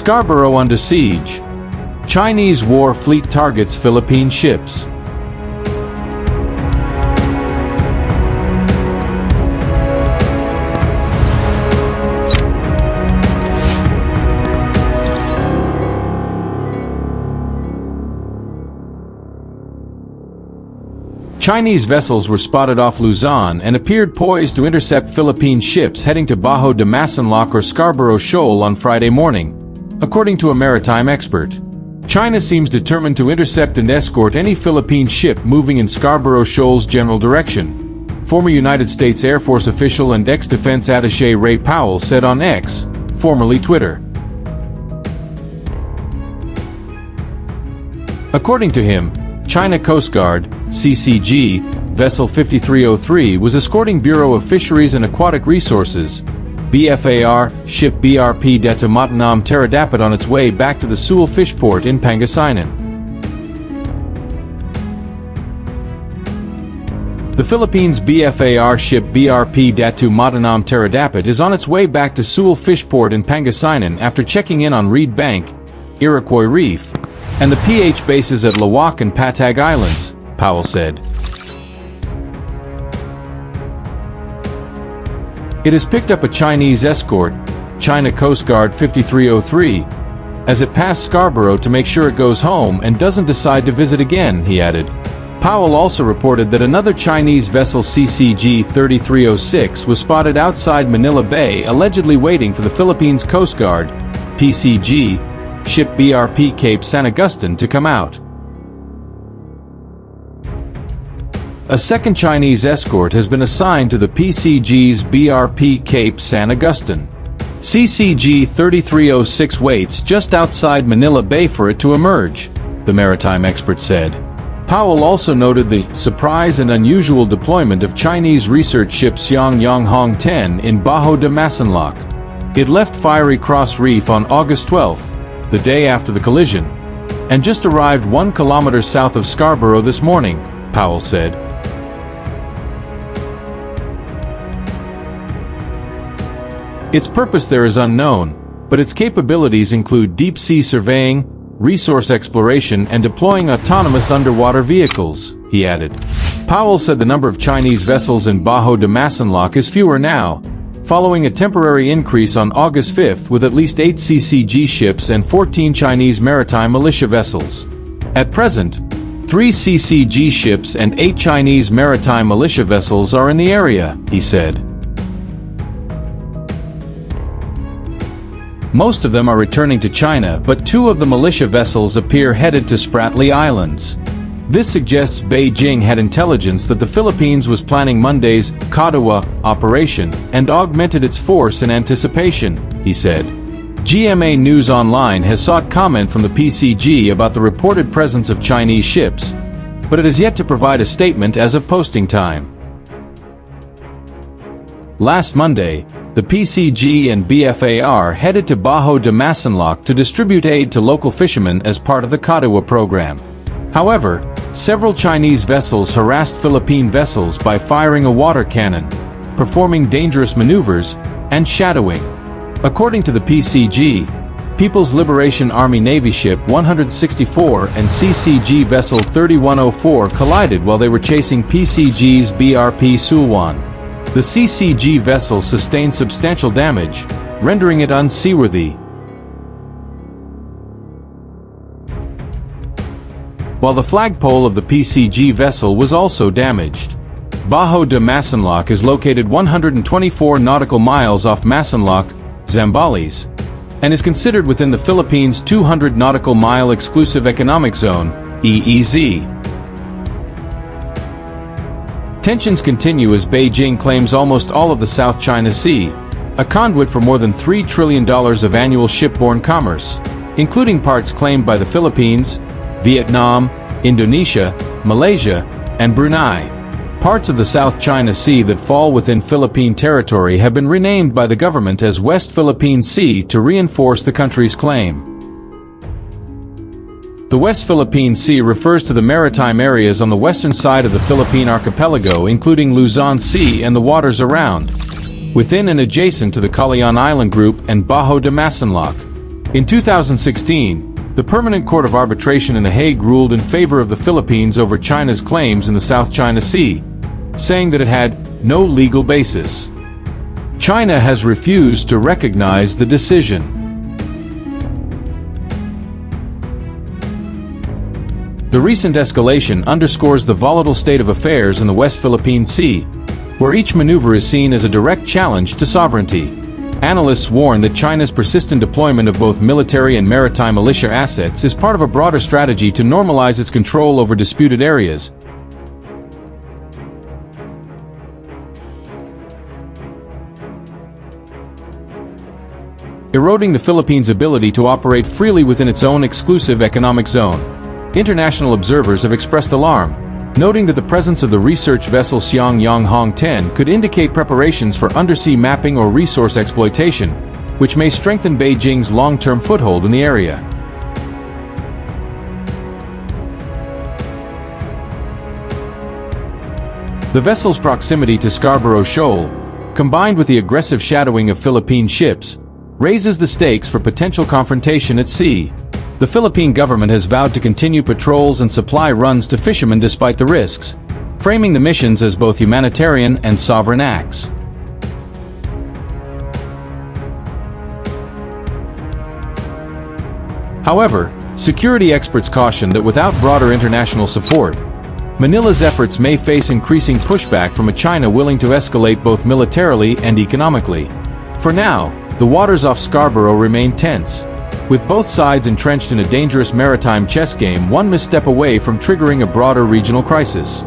Scarborough under siege. Chinese war fleet targets Philippine ships. Chinese vessels were spotted off Luzon and appeared poised to intercept Philippine ships heading to Bajo de Masinloc or Scarborough Shoal on Friday morning, according to a maritime expert. China seems determined to intercept and escort any Philippine ship moving in Scarborough Shoal's general direction, former United States Air Force official and ex-defense attaché Ray Powell said on X, formerly Twitter. According to him, China Coast Guard, CCG, Vessel 5303 was escorting Bureau of Fisheries and Aquatic Resources, BFAR, ship BRP Deta Matanam Teradapat on its way back to the Sewell fish port in Pangasinan. The Philippines' BFAR ship BRP Datu Matanam Teradapat is on its way back to Sewell fish port in Pangasinan after checking in on Reed Bank, Iroquois Reef, and the PH bases at Lawak and Patag Islands, Powell said. It has picked up a Chinese escort, China Coast Guard 5303, as it passed Scarborough to make sure it goes home and doesn't decide to visit again, he added. Powell also reported that another Chinese vessel CCG 3306 was spotted outside Manila Bay allegedly waiting for the Philippines Coast Guard, PCG, ship BRP Cape San Agustin to come out. A second Chinese escort has been assigned to the PCG's BRP Cape San Agustin. CCG 3306 waits just outside Manila Bay for it to emerge, the maritime expert said. Powell also noted the surprise and unusual deployment of Chinese research ship Xiang Yang Hong 10 in Bajo de Masinloc. It left Fiery Cross Reef on August 12, the day after the collision, and just arrived 1 kilometer south of Scarborough this morning, Powell said. Its purpose there is unknown, but its capabilities include deep-sea surveying, resource exploration, and deploying autonomous underwater vehicles, he added. Powell said the number of Chinese vessels in Bajo de Masinloc is fewer now, following a temporary increase on August 5 with at least 8 CCG ships and 14 Chinese maritime militia vessels. At present, 3 CCG ships and 8 Chinese maritime militia vessels are in the area, he said. Most of them are returning to China, but 2 of the militia vessels appear headed to Spratly Islands. This suggests Beijing had intelligence that the Philippines was planning Monday's Kadawa operation and augmented its force in anticipation, he said. GMA News Online has sought comment from the PCG about the reported presence of Chinese ships, but it has yet to provide a statement as of posting time. Last Monday, the PCG and BFAR headed to Bajo de Masinloc to distribute aid to local fishermen as part of the Kadawa program. However, several Chinese vessels harassed Philippine vessels by firing a water cannon, performing dangerous maneuvers, and shadowing. According to the PCG, People's Liberation Army Navy Ship 164 and CCG Vessel 3104 collided while they were chasing PCG's BRP Sulwan. The CCG vessel sustained substantial damage, rendering it unseaworthy. While the flagpole of the PCG vessel was also damaged. Bajo de Masinloc is located 124 nautical miles off Masinloc, Zambales, and is considered within the Philippines' 200 nautical mile exclusive economic zone, EEZ. Tensions continue as Beijing claims almost all of the South China Sea, a conduit for more than $3 trillion of annual shipborne commerce, including parts claimed by the Philippines, Vietnam, Indonesia, Malaysia, and Brunei. Parts of the South China Sea that fall within Philippine territory have been renamed by the government as West Philippine Sea to reinforce the country's claim. The West Philippine Sea refers to the maritime areas on the western side of the Philippine archipelago, including Luzon Sea and the waters around, within and adjacent to the Calayan Island Group and Bajo de Masinloc. In 2016, the Permanent Court of Arbitration in The Hague ruled in favor of the Philippines over China's claims in the South China Sea, saying that it had no legal basis. China has refused to recognize the decision. The recent escalation underscores the volatile state of affairs in the West Philippine Sea, where each maneuver is seen as a direct challenge to sovereignty. Analysts warn that China's persistent deployment of both military and maritime militia assets is part of a broader strategy to normalize its control over disputed areas. Eroding the Philippines' ability to operate freely within its own exclusive economic zone. International observers have expressed alarm, noting that the presence of the research vessel Xiang Yang Hong 10 could indicate preparations for undersea mapping or resource exploitation, which may strengthen Beijing's long-term foothold in the area. The vessel's proximity to Scarborough Shoal, combined with the aggressive shadowing of Philippine ships, raises the stakes for potential confrontation at sea. The Philippine government has vowed to continue patrols and supply runs to fishermen despite the risks, framing the missions as both humanitarian and sovereign acts. However, security experts caution that without broader international support, Manila's efforts may face increasing pushback from a China willing to escalate both militarily and economically. For now, the waters off Scarborough remain tense, with both sides entrenched in a dangerous maritime chess game, one misstep away from triggering a broader regional crisis.